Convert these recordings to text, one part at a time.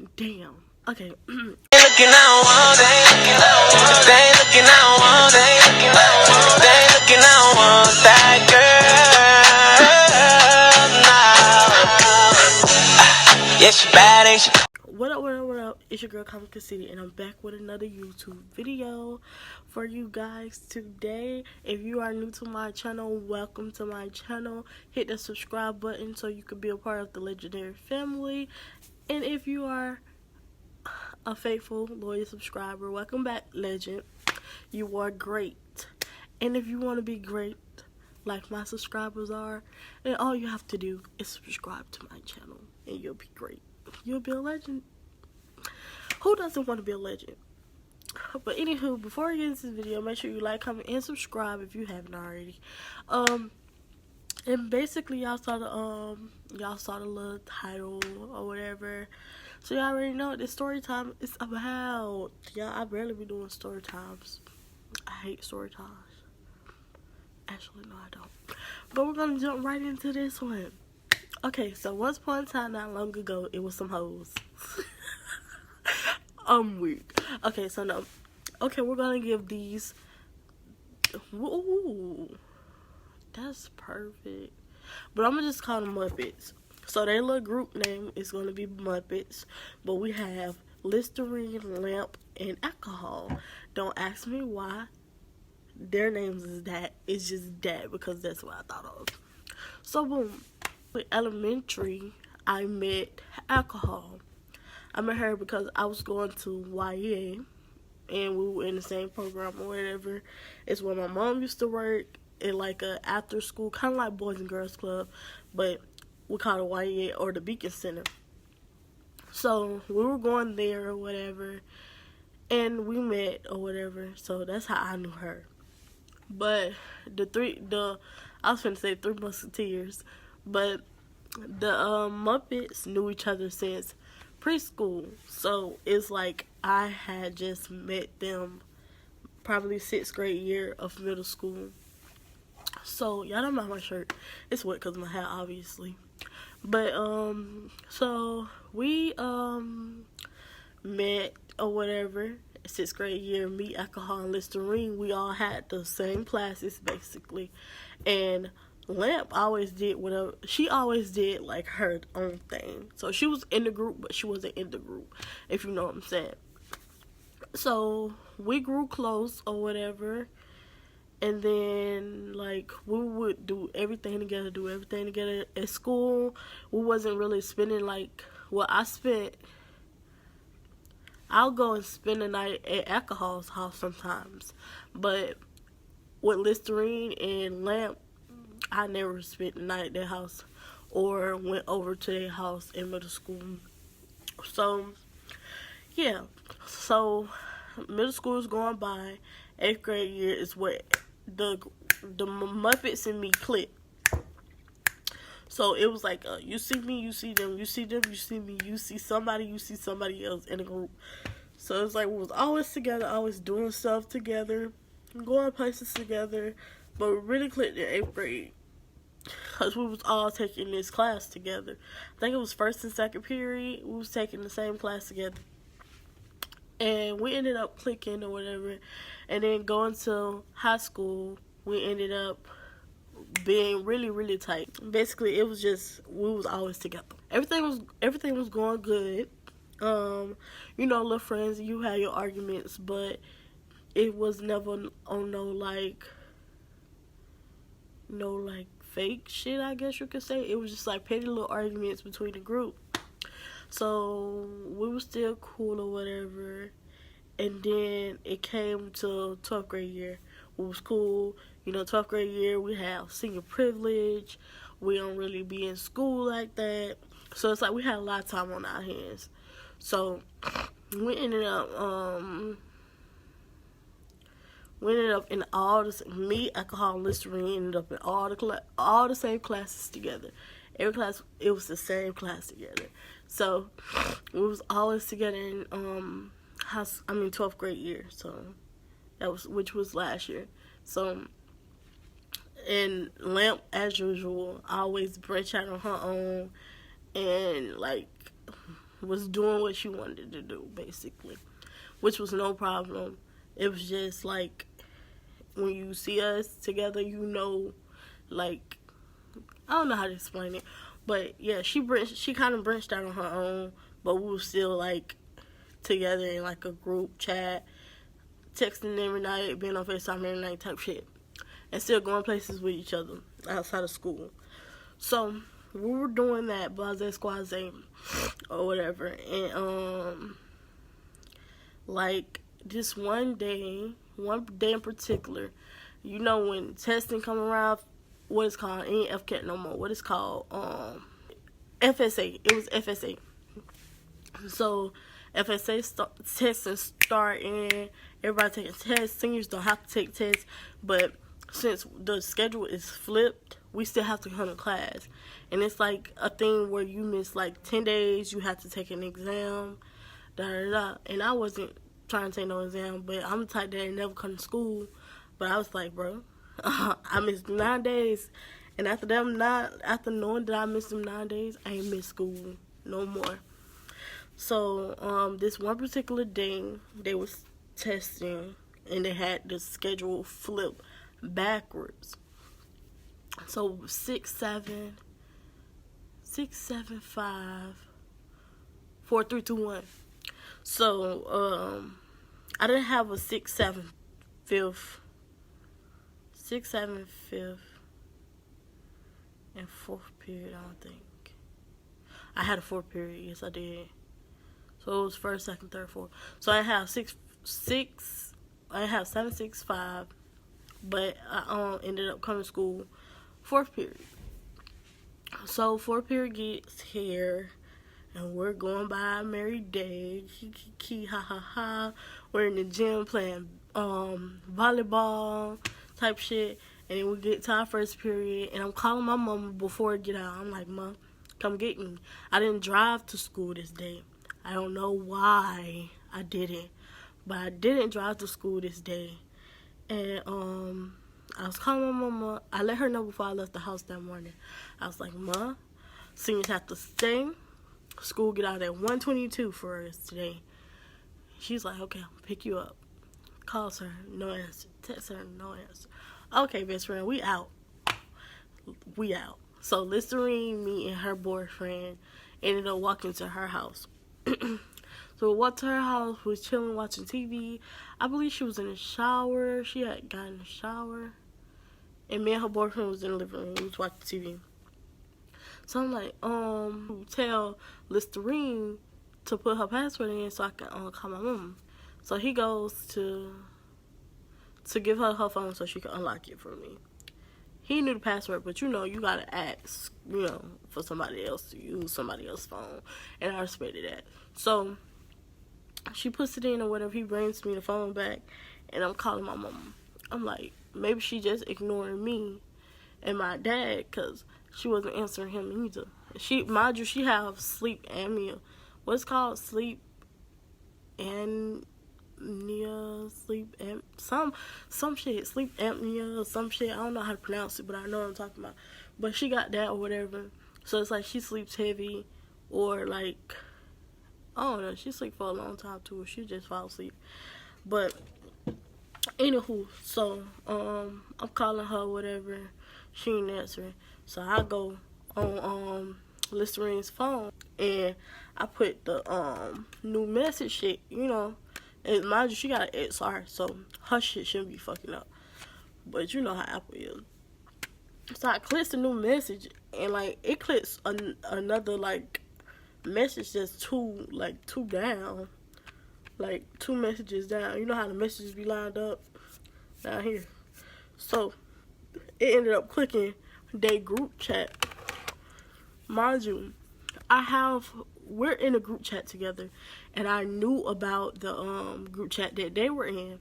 Damn. Okay. Looking out one day, they looking out one day, they looking out one that girl now. Yeah, she bad, ain't she? What up, what up, what up? It's your girl Confronting City, and I'm back with another YouTube video for you guys today. If you are new to my channel, welcome to my channel. Hit the subscribe button so you can be a part of the legendary family. And if you are a faithful, loyal subscriber, welcome back, legend. You are great. And if you want to be great like my subscribers are, then all you have to do is subscribe to my channel and you'll be great. You'll be a legend. Who doesn't want to be a legend? But anywho, before I get into this video, make sure you like, comment, and subscribe if you haven't already. And basically y'all saw the little title or whatever. So y'all already know what this story time is about. Y'all, I barely be doing story times. I hate story times. Actually, no, I don't. But we're gonna jump right into this one. Okay, so once upon a time, not long ago, it was some hoes. I'm weak. Okay, so no. Okay, we're gonna give these. Ooh, that's perfect. But I'm gonna just call them Muppets. So their little group name is gonna be Muppets. But we have Listerine, Lamp, and Alcohol. Don't ask me why their names is that. It's just that because that's what I thought of. So boom. With elementary, I met Alcohol. I met her because I was going to YA, and we were in the same program or whatever. It's where my mom used to work, in like a after school, kind of like Boys and Girls Club, but we call it YA or the Beacon Center. So we were going there or whatever, and we met or whatever. So that's how I knew her. But I was finna say Three Musketeers, but the Muppets knew each other since preschool. So it's like I had just met them probably 6th grade year of middle school. So y'all don't mind my shirt. It's wet because of my hat, obviously. But so we met or whatever. 6th grade year, me, Alcohol, and Listerine. We all had the same classes basically, and Lamp always did whatever. She always did like her own thing. So she was in the group, but she wasn't in the group, if you know what I'm saying. So we grew close or whatever, and then like we would do everything together at school. We wasn't really spending like I'll go and spend the night at Alcohol's house sometimes, but with Listerine and Lamp, I never spent the night at their house or went over to their house in middle school. So, yeah. So, middle school is going by. 8th grade year is what the Muppets and me clicked. So, it was like, you see me, you see them, you see them, you see me, you see somebody else in a group. So, it's like we was always together, always doing stuff together, going places together. But we really clicked in 8th grade. Because we was all taking this class together. I think it was 1st and 2nd period. We was taking the same class together. And we ended up clicking or whatever. And then going to high school, we ended up being really, really tight. Basically, it was just, we was always together. Everything was going good. You know, little friends, you had your arguments, but it was never on no fake shit, I guess you could say. It was just like petty little arguments between the group. So we were still cool or whatever. And then it came to 12th grade year. We was cool. You know, 12th grade year, we have senior privilege. We don't really be in school like that. So it's like we had a lot of time on our hands. So we ended up in all the me, Alcohol, and Listerine ended up in all the same classes together. Every class, it was the same class together. So we was always together in 12th grade year. So which was last year. So and Lamp, as usual, always branch out on her own, and like was doing what she wanted to do, basically, which was no problem. It was just like when you see us together, you know, like, I don't know how to explain it, but yeah, she kind of branched out on her own, but we were still like together in like a group chat, texting every night, being on FaceTime every night type shit, and still going places with each other outside of school. So we were doing that, blase squaze, or whatever, and like this one day in particular, you know, when testing come around, what it's called, ain't FCAT no more. What it's called, FSA. It was FSA. So FSA testing starting. Everybody taking tests. Seniors don't have to take tests, but since the schedule is flipped, we still have to come to class. And it's like a thing where you miss like 10 days, you have to take an exam, da da da. And I wasn't trying to take no exam, but I'm the type that never come to school. But I was like, bro, I missed 9 days, and after knowing that I missed them 9 days, I ain't missed school no more. So this one particular day, they was testing, and they had the schedule flip backwards. So 6, 7, 5, 4, 3, 2, 1. So I didn't have a 6, 7, 5th, 6, 7, 5th, and 4th period. I don't think I had a 4th period. Yes, I did. So it was 1st, 2nd, 3rd, 4th. So I have 6. I have 7, 6, 5, but I ended up coming to school 4th period. So 4th period gets here, and we're going by our merry day. Kiki, ha ha ha. We're in the gym playing volleyball type shit. And then we get to our 1st period, and I'm calling my mama before I get out. I'm like, Mom, come get me. I didn't drive to school this day. I don't know why I didn't, but I didn't drive to school this day. And I was calling my mama. I let her know before I left the house that morning. I was like, Ma, seniors have to stay. School get out at 1:22 for us today. She's like, okay, I'll pick you up. Calls her, no answer. Text her, no answer. Okay, best friend, we out. So Listerine, me, and her boyfriend ended up walking to her house. So we walked to her house, we was chilling, watching TV. I believe she was in the shower. She had gotten in the shower. And me and her boyfriend was in the living room. We was watching TV. So I'm like, tell Listerine to put her password in so I can call my mom. So he goes to give her her phone so she can unlock it for me. He knew the password, but you gotta ask, for somebody else to use somebody else's phone. And I respected that. So she puts it in or whatever. He brings me the phone back, and I'm calling my mom. I'm like, maybe she just ignoring me and my dad, because she wasn't answering him either. Mind you, she have sleep apnea. What's called sleep apnea, some shit, sleep apnea or some shit. I don't know how to pronounce it, but I know what I'm talking about. But she got that or whatever. So it's like she sleeps heavy, or like, I don't know, she sleep for a long time too, or she just fall asleep. But anywho, so I'm calling her, whatever. She ain't answering. So I go on Listerine's phone, and I put the new message shit, And mind you, she got an XR, so her shit shouldn't be fucking up. But you know how Apple is. So I click the new message, and like it clicks another like message that's two down, like 2 messages down. You know how the messages be lined up down here. So it ended up clicking their group chat. Mind you, we're in a group chat together, and I knew about the group chat that they were in,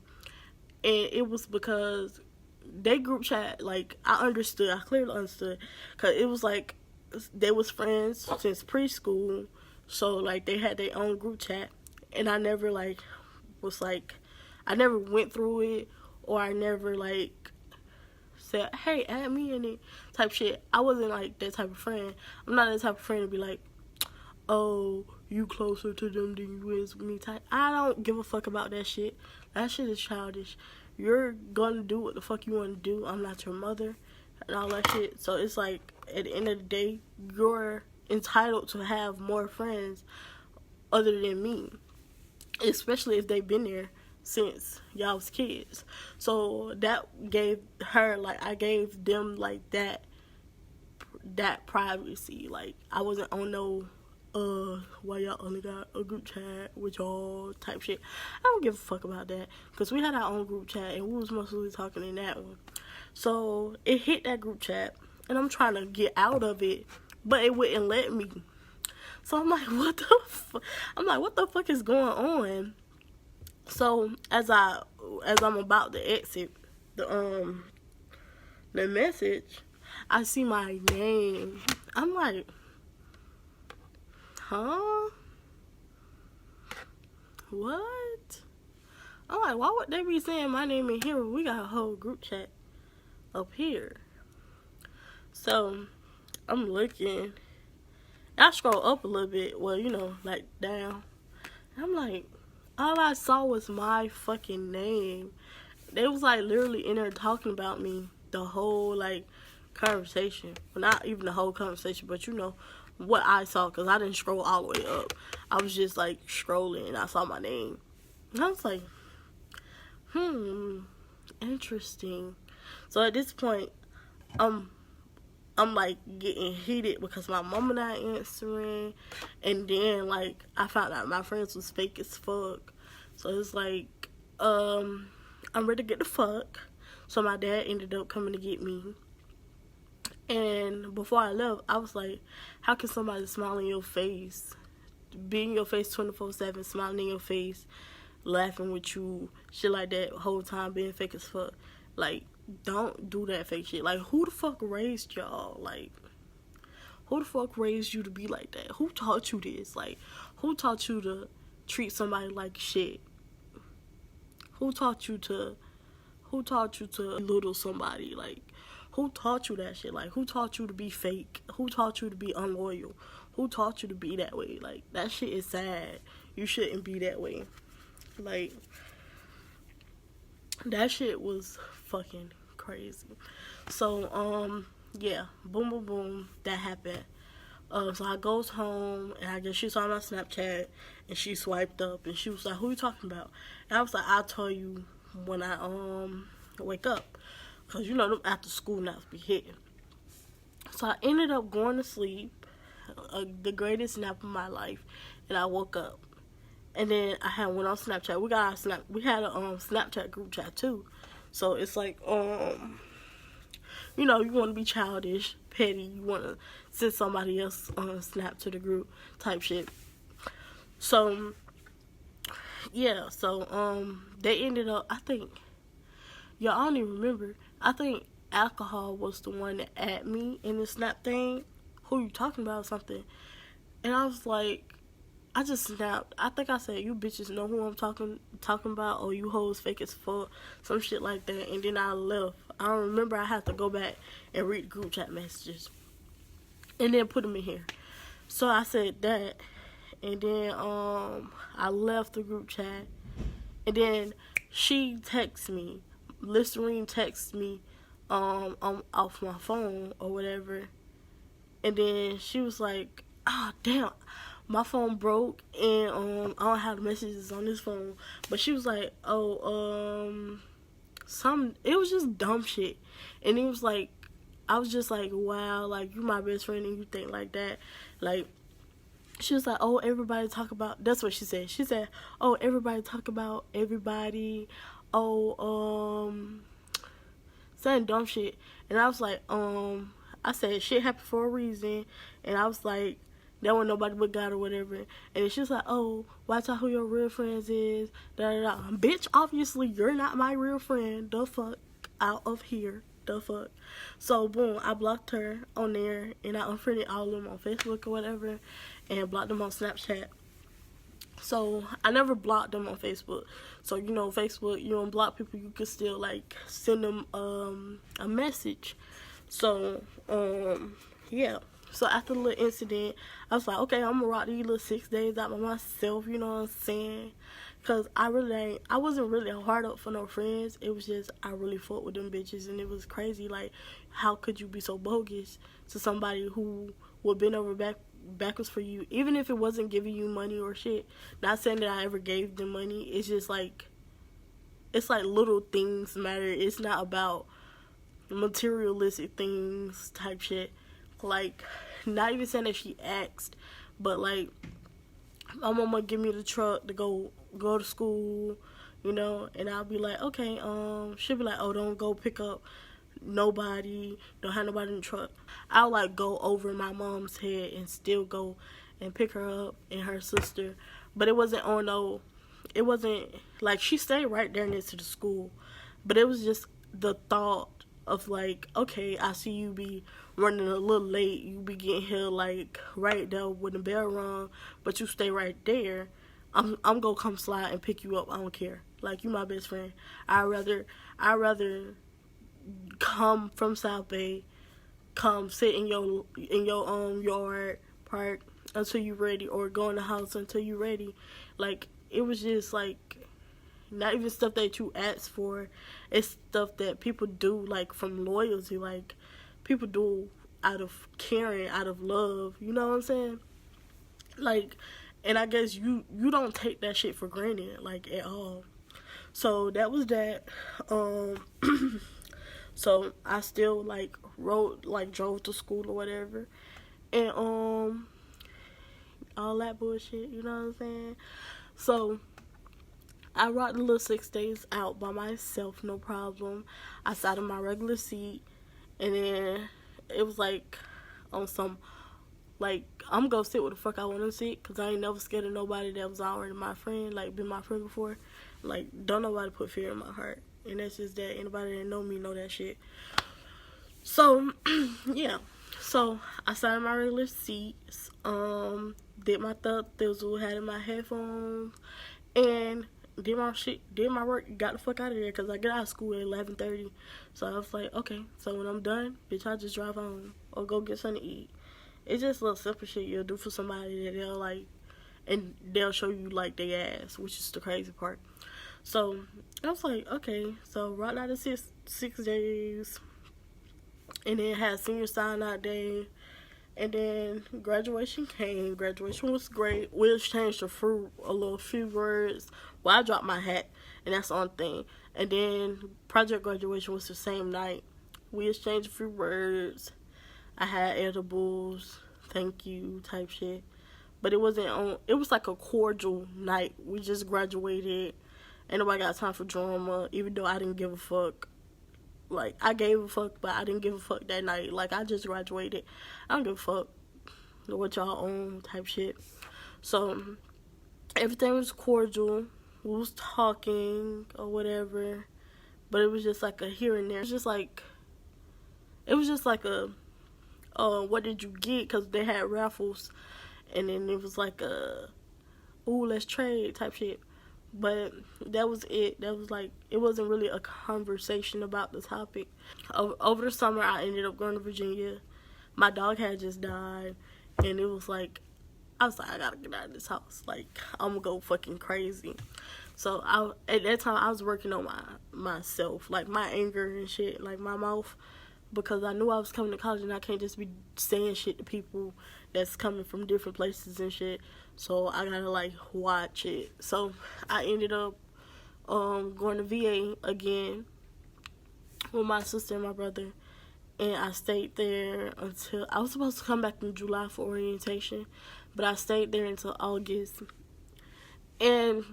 and it was because they group chat, like, I clearly understood, because it was like they was friends since preschool, so like they had their own group chat, and I never I never went through it, or I never like said, hey, add me in it type shit. I wasn't like that type of friend. I'm not that type of friend to be like, oh, you closer to them than you is with me type. I don't give a fuck about that shit. That shit is childish. You're gonna do what the fuck you want to do. I'm not your mother and all that shit. So it's like, at the end of the day, you're entitled to have more friends other than me, especially if they've been there since y'all was kids. So that gave her, like, I gave them like that privacy. Like, I wasn't on no why y'all only got a group chat with y'all type shit. I don't give a fuck about that, because we had our own group chat and we was mostly talking in that one. So it hit that group chat and I'm trying to get out of it, but it wouldn't let me. So I'm like, what the fuck is going on? So as I'm about to exit the message, I see my name. I'm like, huh? What? I'm like, why would they be saying my name in here when we got a whole group chat up here? So I'm looking. I scroll up a little bit, well, like down. I'm like, all I saw was my fucking name. They was like literally in there talking about me the whole like conversation. Well, not even the whole conversation, but what I saw, because I didn't scroll all the way up. I was just like scrolling and I saw my name. And I was like, interesting. So at this point, I'm like getting heated because my mama not answering, and then like I found out my friends was fake as fuck. So it's like I'm ready to get the fuck. So my dad ended up coming to get me, and before I left, I was like, how can somebody smile in your face, be in your face 24/7, smiling in your face, laughing with you, shit like that, whole time being fake as fuck? Like, don't do that fake shit. Like, who the fuck raised y'all? Like, who the fuck raised you to be like that? Who taught you this? Like, who taught you to treat somebody like shit? Who taught you to belittle somebody? Like, who taught you that shit? Like, who taught you to be fake? Who taught you to be unloyal? Who taught you to be that way? Like, that shit is sad. You shouldn't be that way. Like, that shit was fucking crazy. So, yeah, boom, boom, boom, that happened. So I goes home, and I guess she saw my Snapchat, and she swiped up, and she was like, who you talking about? And I was like, I'll tell you when I, wake up. Because, them after school nights be hitting. So I ended up going to sleep, the greatest nap of my life, and I woke up. And then I had went on Snapchat. We had a Snapchat group chat too. So it's like, you want to be childish, petty. You want to send somebody else on a snap to the group type shit. So, yeah. So, they ended up, I think, I don't even remember. I think Alcohol was the one that added me in the snap thing. Who you talking about or something? And I was like, I just snapped. I think I said, you bitches know who I'm talking about, or you hoes fake as fuck, some shit like that. And then I left. I don't remember. I had to go back and read the group chat messages and then put them in here. So I said that, and then I left the group chat, and then she texts me. Listerine texts me off my phone or whatever, and then she was like, oh damn, my phone broke and I don't have the messages on this phone. But she was like, it was just dumb shit. And it was like, I was just like, wow, like, you my best friend and you think like that. Like, she was like, oh, everybody talk about, that's what she said. She said, oh, everybody talk about everybody. Oh, saying dumb shit. And I was like, I said, shit happened for a reason. And I was like, that wasn't nobody but God or whatever. And then she was like, oh, watch out who your real friends is. Da, da, da. Bitch, obviously, you're not my real friend. The fuck out of here. The fuck. So, boom, I blocked her on there. And I unfriended all of them on Facebook or whatever. And blocked them on Snapchat. So, I never blocked them on Facebook. So, Facebook, you don't block people. You can still, like, send them a message. So, yeah. So after the little incident, I was like, okay, I'm gonna rock these little 6 days out by myself. You know what I'm saying? Cause I wasn't really hard up for no friends. It was just I really fought with them bitches, and it was crazy. Like, how could you be so bogus to somebody who would bend over backwards for you, even if it wasn't giving you money or shit? Not saying that I ever gave them money. It's just like, it's like little things matter. It's not about materialistic things type shit. Like, not even saying that she asked, but like, my mama give me the truck to go to school, you know, and I'll be like, okay, she'll be like, oh, don't go pick up nobody, don't have nobody in the truck. I'll like go over my mom's head and still go and pick her up and her sister. But it wasn't on no, it wasn't like, she stayed right there next to the school, but it was just the thought of like, okay, I see you be running a little late, you be getting here like right there when the bell rung, but you stay right there. I'm gonna come slide and pick you up. I don't care. Like, you my best friend. I rather come from South Bay, come sit in your yard, park until you ready, or go in the house until you ready. Like, it was just like, not even stuff that you ask for. It's stuff that people do, like, from loyalty. Like, people do out of caring, out of love. You know what I'm saying? Like, and I guess you don't take that shit for granted, like, at all. So that was that. So I still like drove to school or whatever, and all that bullshit. You know what I'm saying? So I rocked the little 6 days out by myself, no problem. I sat in my regular seat, and then it was like on some, like, I'm gonna sit where the fuck I want to sit, because I ain't never scared of nobody that was already my friend, like, been my friend before. Like, don't nobody put fear in my heart, and that's just that. Anybody that know me know that shit. So, yeah. So, I sat in my regular seats, did my thug thizzle, had in my headphones, and did my shit, did my work, got the fuck out of there, because I get out of school at 11:30. So I was like, okay, so when I'm done, bitch, I just drive home or go get something to eat. It's just little simple shit you'll do for somebody that they'll like, and they'll show you like they ass, which is the crazy part. So I was like, okay, so right now the six days, and then had senior sign out day, and then graduation came. Graduation was great. We exchanged a little few words. Well, I dropped my hat, and that's the only thing. And then project graduation was the same night. We exchanged a few words. I had edibles, thank you type shit. But it wasn't on, it was like a cordial night. We just graduated. Ain't nobody got time for drama, even though I didn't give a fuck. Like, I gave a fuck, but I didn't give a fuck that night. Like, I just graduated. I don't give a fuck what y'all own type shit. So, everything was cordial. We was talking or whatever. But it was just like a here and there. It was just like a, what did you get? Because they had raffles. And then it was like a, ooh, let's trade type shit. But that was it. That was like, it wasn't really a conversation about the topic. Over the summer, I ended up going to Virginia. My dog had just died, and it was like, I was like, I gotta get out of this house. Like, I'm gonna go fucking crazy. So at that time, I was working on myself, like my anger and shit, like my mouth, because I knew I was coming to college, and I can't just be saying shit to people that's coming from different places and shit. So I gotta like watch it. So I ended up going to VA again with my sister and my brother, and I stayed there until I was supposed to come back in July for orientation, but I stayed there until August. And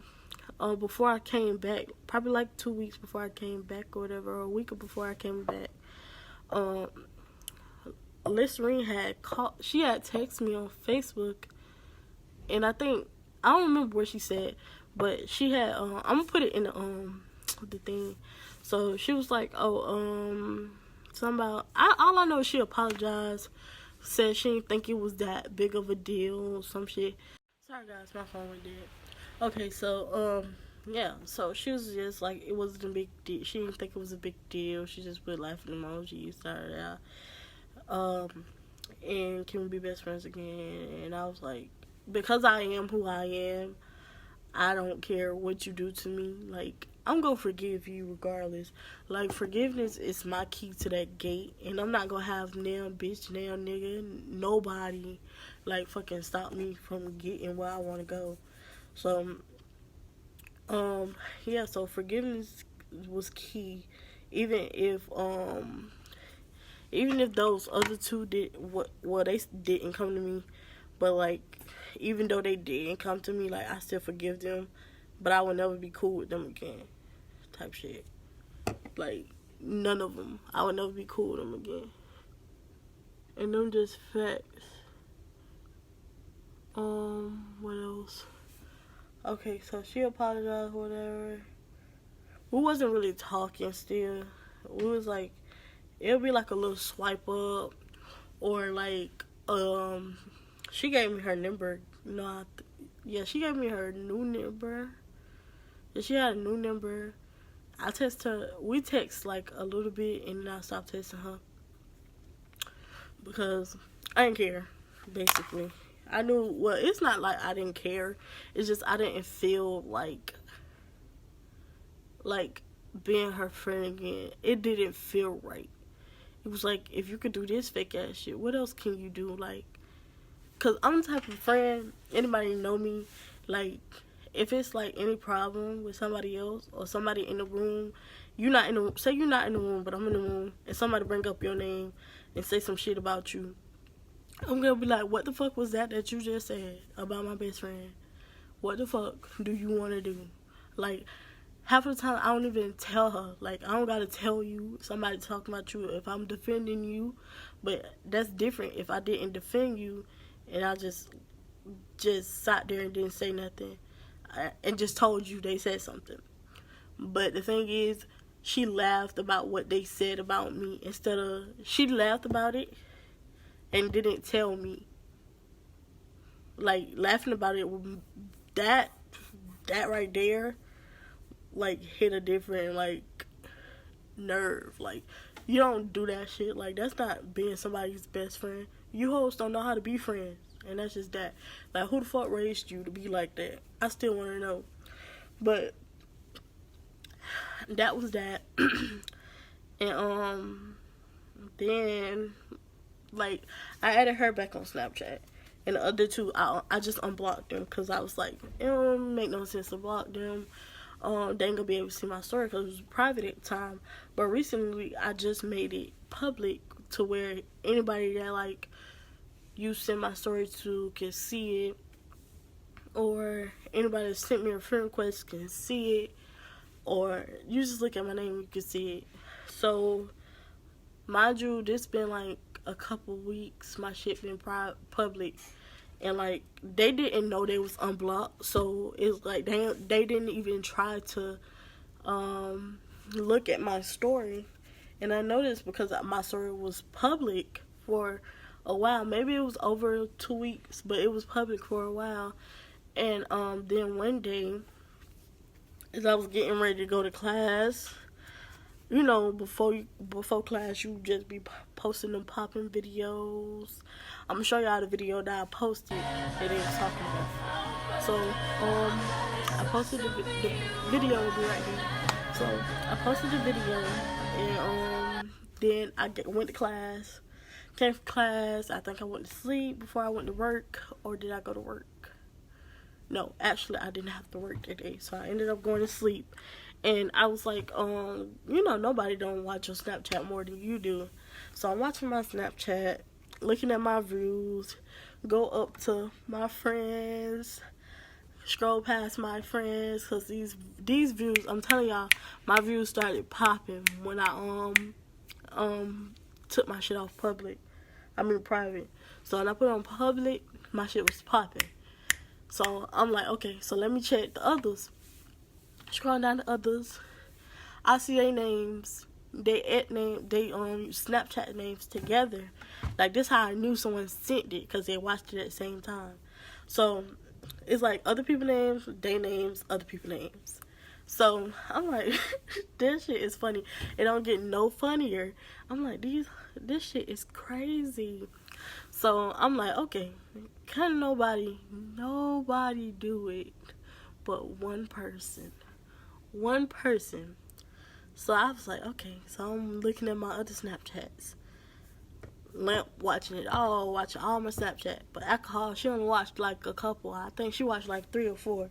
before I came back, probably like 2 weeks before I came back or whatever, or a week before I came back, Listerine had called. She had texted me on Facebook, and I don't remember what she said, but she had. I'm gonna put it in the thing. So she was like, oh, something about. All I know is she apologized, said she didn't think it was that big of a deal or some shit. Sorry guys, my phone went dead. Okay, so yeah, so she was just like, it wasn't a big deal. She didn't think it was a big deal. She just put laughing emojis, started out. and can we be best friends again? And I was like, because I am who I am, I don't care what you do to me. Like, I'm gonna forgive you regardless. Like, forgiveness is my key to that gate, and I'm not gonna have now bitch, now nigga, nobody like fucking stop me from getting where I want to go. So yeah, so forgiveness was key, even if even if those other two did what, well, they didn't come to me, but like, even though they didn't come to me, like, I still forgive them, but I would never be cool with them again, type shit. Like, none of them. I would never be cool with them again. And them just facts. What else? Okay, so she apologized, whatever. We wasn't really talking still. We was like, it'll be like a little swipe up, or like, she gave me her number. No, yeah, she gave me her new number. Yeah, she had a new number. I text her. We text like a little bit, and then I stopped texting her because I didn't care. Basically, I knew. Well, it's not like I didn't care. It's just I didn't feel like being her friend again. It didn't feel right. It was like, if you could do this fake ass shit, what else can you do? Like, cause I'm the type of friend, anybody know me, like, if it's like any problem with somebody else or somebody in the room, you're not in the, say you're not in the room, but I'm in the room, and somebody bring up your name and say some shit about you, I'm gonna be like, what the fuck was that you just said about my best friend? What the fuck do you want to do? Like, half of the time I don't even tell her. Like, I don't gotta tell you somebody talking about you if I'm defending you, but that's different if I didn't defend you and I just sat there and didn't say nothing and just told you they said something. But the thing is, she laughed about what they said about me instead of, she laughed about it and didn't tell me. Like, laughing about it, that right there, like, hit a different, like, nerve. Like, you don't do that shit. Like, that's not being somebody's best friend. You hoes don't know how to be friends, and that's just that. Like, who the fuck raised you to be like that? I still want to know. But that was that. And then, like, I added her back on Snapchat, and the other two, I just unblocked them because I was like, it don't make no sense to block them. They ain't gonna be able to see my story because it was private at the time. But recently, I just made it public to where anybody that, like, you send my story to can see it, or anybody that sent me a friend request can see it, or you just look at my name, you can see it. So, mind you, this been like a couple weeks. My shit been public. And, like, they didn't know they was unblocked, so it's like they didn't even try to look at my story. And I noticed because my story was public for a while. Maybe it was over 2 weeks, but it was public for a while. And then one day, as I was getting ready to go to class, you know, before class, you just be posting them popping videos. I'm gonna show y'all the video that I posted that they was talking about. So, I posted the video will be right here. So, I posted the video, and then I went to class. Came from class. I think I went to sleep before I went to work, or did I go to work? No, actually, I didn't have to work that day, so I ended up going to sleep. And I was like, you know, nobody don't watch your Snapchat more than you do. So I'm watching my Snapchat, looking at my views, go up to my friends, scroll past my friends, because these views, I'm telling y'all, my views started popping when I took my shit off public. I mean private. So when I put it on public, my shit was popping. So I'm like, okay, so let me check the others. Scroll down to others, I see their names, they Snapchat names together. Like, this how I knew someone sent it, because they watched it at the same time. So it's like other people names, they names, other people names. So I'm like, this shit is funny. It don't get no funnier. I'm like, this shit is crazy. So I'm like, okay, can nobody do it but one person. One person. So I was like, okay. So I'm looking at my other Snapchats. Lamp watching all my Snapchat. But alcohol, she only watched like a couple. I think she watched like 3 or 4.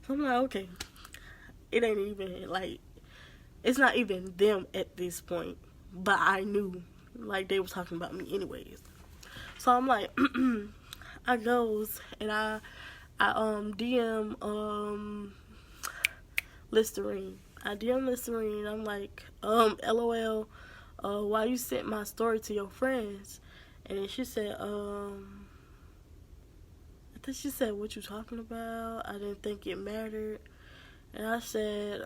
So I'm like, okay, it ain't even like, it's not even them at this point. But I knew like they was talking about me anyways. So I'm like, I goes and I DM Listerine. I DM Listerine. I'm like, LOL, why you sent my story to your friends? And then she said, I think she said, what you talking about? I didn't think it mattered. And I said,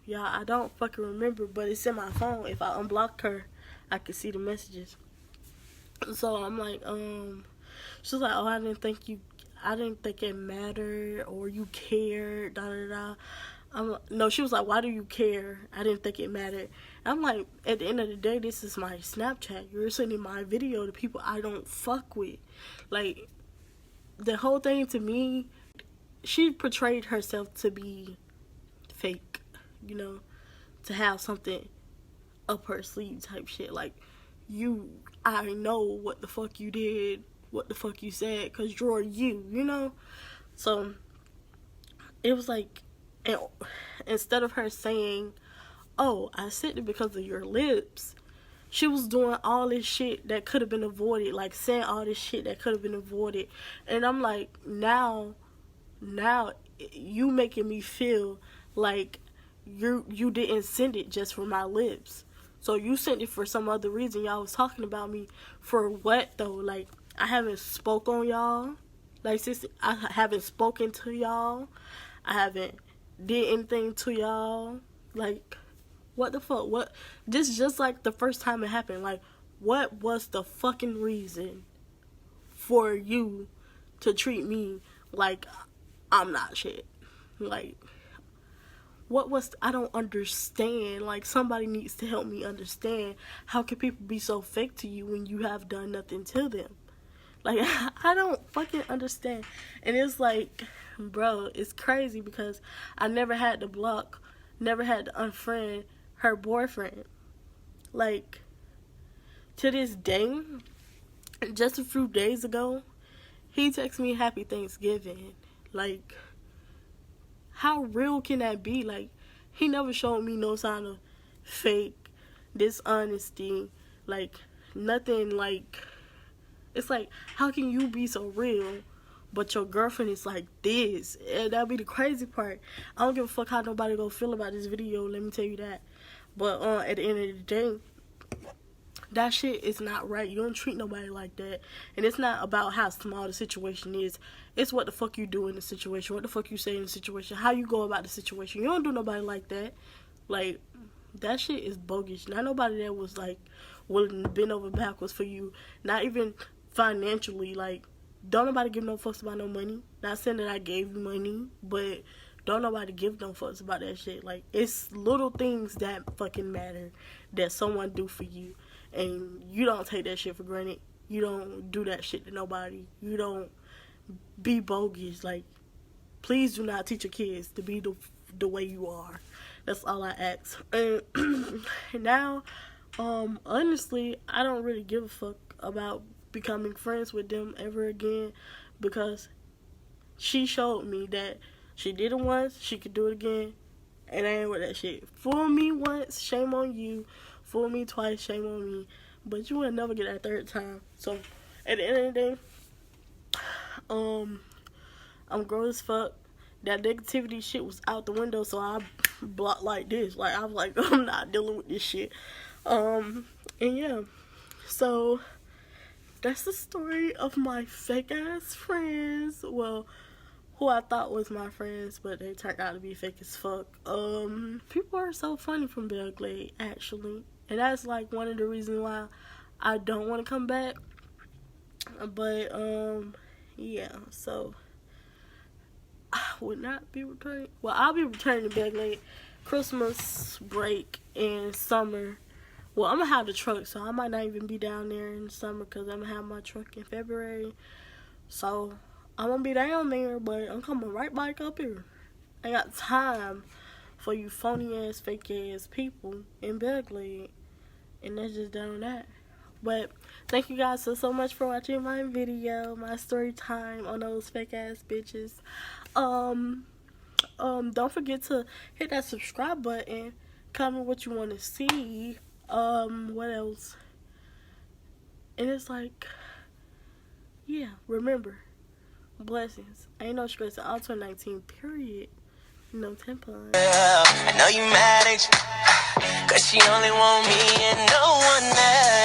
yeah, I don't fucking remember, but it's in my phone. If I unblock her, I could see the messages. So I'm like, she's like, oh, I didn't think it mattered or you cared, da da da. No, she was like, why do you care? I didn't think it mattered. I'm like, at the end of the day, this is my Snapchat. You're sending my video to people I don't fuck with. Like, the whole thing to me, she portrayed herself to be fake, you know, to have something up her sleeve type shit. Like, I know what the fuck you did, what the fuck you said, because you're you know? So, it was like, instead of her saying, oh, I sent it because of your lips, she was doing all this shit that could have been avoided, like saying all this shit that could have been avoided. And I'm like, now you making me feel like you didn't send it just for my lips. So you sent it for some other reason. Y'all was talking about me for what though? Like, I haven't spoke on y'all. Like, sis, I haven't spoken to y'all. I haven't did anything to y'all. Like, what the fuck? What? This just like the first time it happened. Like, what was the fucking reason for you to treat me like I'm not shit? Like, I don't understand. Like, somebody needs to help me understand. How can people be so fake to you when you have done nothing to them? Like, I don't fucking understand. And it's like, bro, it's crazy because I never had to block, never had to unfriend her boyfriend. Like, to this day, just a few days ago, he texted me happy Thanksgiving. Like, how real can that be? Like, he never showed me no sign of fake dishonesty. Like, nothing. Like, it's like, how can you be so real, but your girlfriend is like this? And that'd be the crazy part. I don't give a fuck how nobody gonna feel about this video, let me tell you that. But at the end of the day, that shit is not right. You don't treat nobody like that. And it's not about how small the situation is. It's what the fuck you do in the situation. What the fuck you say in the situation. How you go about the situation. You don't do nobody like that. Like, that shit is bogus. Not nobody that was, like, willing to bend over backwards for you. Not even financially. Like, don't nobody give no fucks about no money. Not saying that I gave you money, but don't nobody give no fucks about that shit. Like, it's little things that fucking matter that someone do for you. And you don't take that shit for granted. You don't do that shit to nobody. You don't be bogus. Like, please do not teach your kids to be the way you are. That's all I ask. And now, honestly, I don't really give a fuck about becoming friends with them ever again, because she showed me that she did it once, she could do it again, and I ain't with that shit. Fool me once, shame on you. Fool me twice, shame on me. But you will never get that third time. So, at the end of the day, I'm grown as fuck. That negativity shit was out the window, so I blocked like this. Like, I was like, I'm not dealing with this shit. And yeah. So, that's the story of my fake ass friends. Well, who I thought was my friends, but they turned out to be fake as fuck. People are so funny from Belgrade, actually. And that's like one of the reasons why I don't want to come back. But, yeah, so I would not be returning. Well, I'll be returning to Belgrade Christmas break and summer Well, I'm gonna have the truck, so I might not even be down there in the summer because I'm gonna have my truck in February. So I'm gonna be down there, but I'm coming right back up here. I got time for you phony ass, fake ass people in Belgrade, and that's just down that. But thank you guys so much for watching my video, my story time on those fake ass bitches. Don't forget to hit that subscribe button, comment what you want to see. What else? And it's like, yeah, remember, blessings. Ain't no stress at all 2019, period. No tampon. I know you mad at you, 'cause she only want me and no one else.